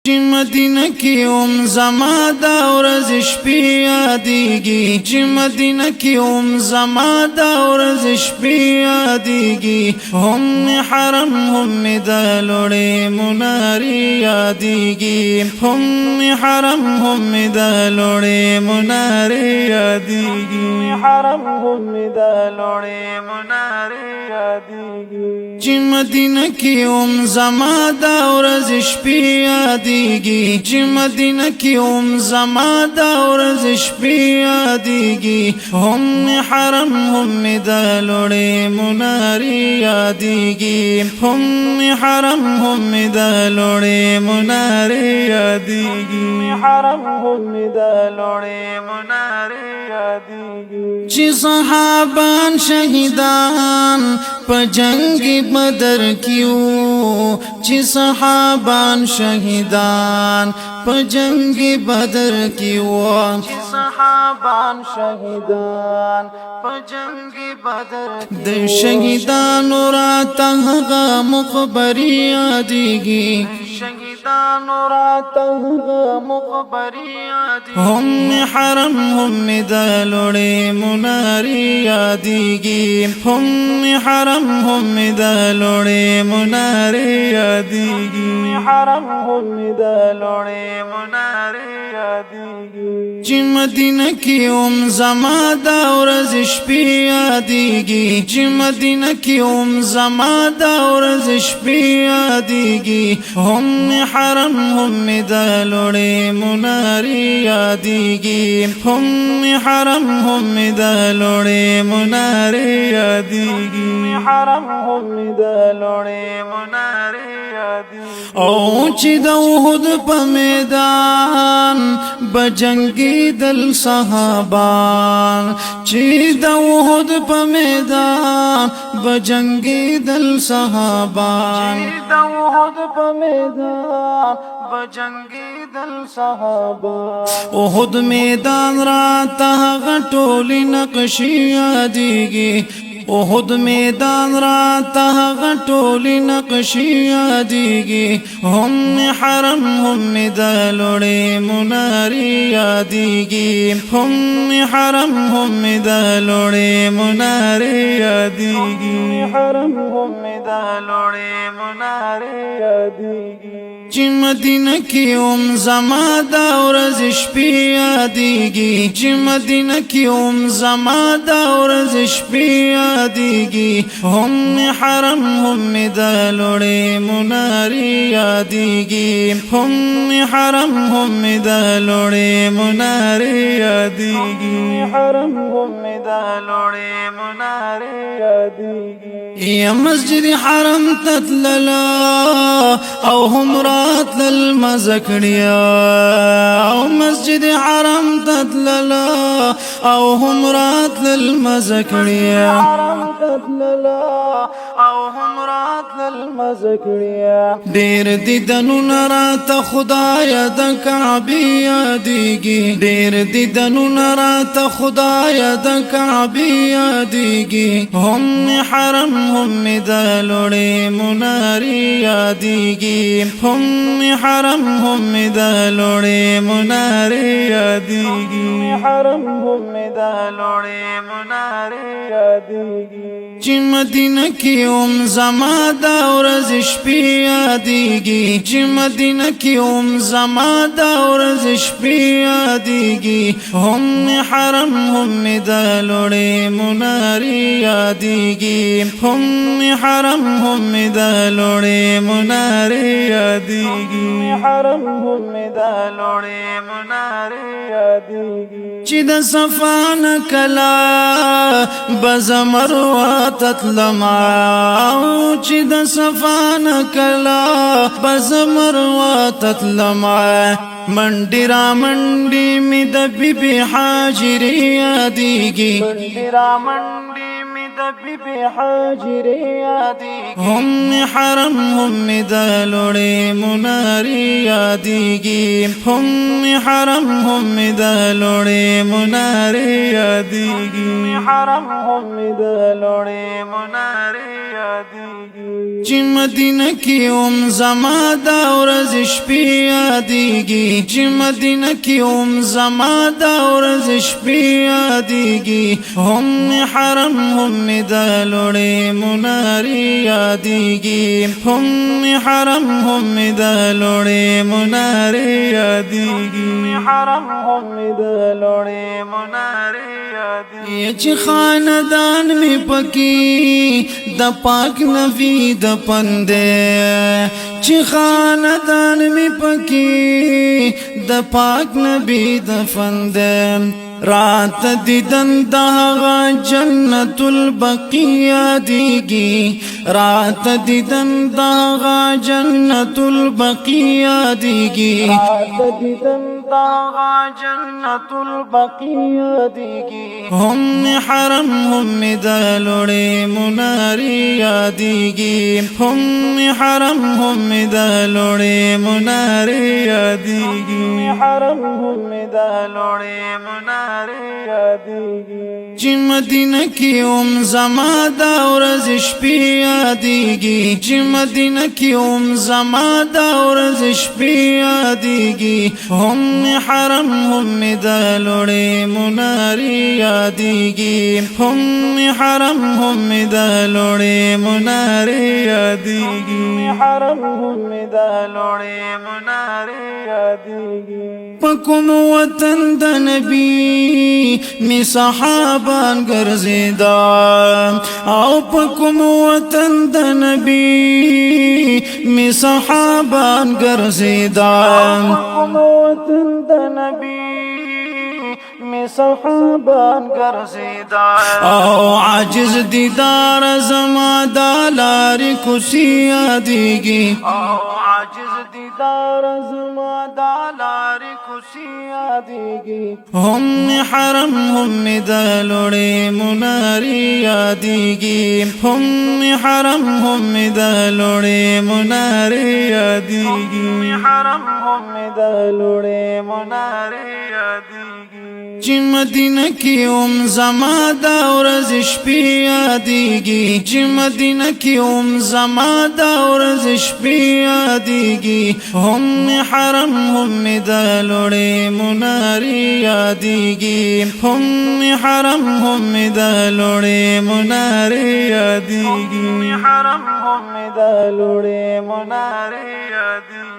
چې مدینه کې زما دا ورځ شپې یادېږي چې مدینه کې زما دا ورځ شپې یادېږي هم حرم هم د لوړې منارې یادېږي هم حرم هم د لوړې منارې یادېږي حرم هم د لوړې منارې یادېږي چې مدینه کې زما دا ورځ شپې یادېږي چې مدینه کې زما دا ورځ شپې یادېږي هم حرم هم د لوړې منارې یادېږي هم حرم هم د لوړې منارې یادېږي حرم هم د لوړې منارې یادېږي چې صحابان شهیدان په جنگ بدر کې وو چې صحابان شهیدان په جنگ بدر کې وو چې صحابان شهیدان په جنگ بدر د شهیدانو راته هغه مخبري یادېږي شهیدانو راته هغه مخبري یادېږي هم حرم هم د لوړې منارې یادېږي هم حرم هم د لوړې منارې یادېږي حرم هم د لوړې منارې یادېږي چې مدینه کې زما دا ورځ شپې یادېږي چې مدینه کې زما دا ورځ شپې یادېږي هم حرم هم د لوړې منارې یادېږي هم حرم هم د لوړې منارې یادېږي حرم هم د لوړې منارې یادېږي او چې د احد په میدان بجنګي دل صحابان چې د احد په میدان بجنګي دل صحابان چې د احد په میدان بجنګي دل صحابان احد میدان راته غټولې نقشې یادېږي احد میدان راته غټولې نقشې یادېږي هم حرم هم د لوړې منارې یادېږي هم حرم هم د لوړې منارې یادېږي حرم هم د لوړې منارې یادېږي چې مدینه کې زما دا ورځ شپې یادېږي چې مدینه کې زما دا ورځ شپې یادېږي هم حرم هم د لوړې منارې یادېږي هم حرم هم د لوړې منارې یادېږي حرم هم د لوړې منارې یادېږي یا مسجد حرم تتللا او هم راتلل مزکړیا او مسجد حرم تتللا او هم راتلل مزکړیا حرم تتللا او هم راتلل مزکړیا ډېر دیدنونه راته خدای د کعبې یادېږي ډېر دیدنونه راته خدای د کعبې یادېږي هم حرم هم د لوړې منارې یادېږي هم حرم هم د لوړې منارې یادېږي حرم هم د لوړې منارې یادېږي چې مدینه کې زما دا ورځ شپې یادېږي چې مدینه کې زما دا ورځ شپې یادېږي هم حرم هم د لوړې منارې یادېږي هم حرم هم د لوړې منارې یادېږي حرم هم د لوړې منارې یادېږي چې د صفا نه کلا بزمروه تتلما چې د صفا نه کلا بزمروه تتلما منډي را منډي می د بیبي حاجرې یادېږي منډي را منډي می بی بی حاجری یادیگی هم حرم هم د لوړې منارې یادیگی هم حرم هم د لوړې منارې یادیگی حرم هم د لوړې منارې یادیگی چې مدینه کې هم زما دا ورځ شپې یادیگی چې مدینه کې هم زما دا ورځ شپې یادیگی هم حرم هم د لوړې منارې یادیگی هم حرم هم د لوړې منارې یادیگی حرم هم د لوړې منارې یادیگی چې خاندان می پکې د پاک نبی د پندې چې خاندان می پکې د پاک نبی د پندې رات دیدن دغه جنت البقیع دیگی رات دیدن دغه جنت البقیع دیگی رات دیدن دغه جنت البقیع دیگی هم حرم هم د لوړې منارې یادیگی هم حرم هم د لوړې منارې یادیگی حرم هم د لوړې منارې چې مدینه کې هم زما دا ورځ شپې یادیگی چې مدینه کې هم زما دا ورځ شپې یادیگی هم حرم هم د لوړې منارې یادیگی هم حرم هم د لوړې منارې یادیگی حرم هم د لوړې منارې یادیگی پکوم وطن د نبی می صحابان ګرځیدا او پکوم وطن د نبی می صحابان ګرځیدا پکوم وطن د نبی می صحابان ګرځیدا او عاجز دیدار زما د لارې کوڅې یادیگی او عاجز دیدار زما د لارې کوڅې یادیگی هم حرم هم د لوړې منارې یادیگی هم حرم هم د لوړې منارې یادیگی حرم هم د لوړې منارې یادیگی چې مدینه کې هم زما دا ورځ شپې یادیگی چې مدینه کې هم زما دا ورځ شپې یادیگی هم حرم هم د لوړې منارې یادیگی هم حرم هم د لوړې منارې یادیگی حرم هم د لوړې منارې یادیگی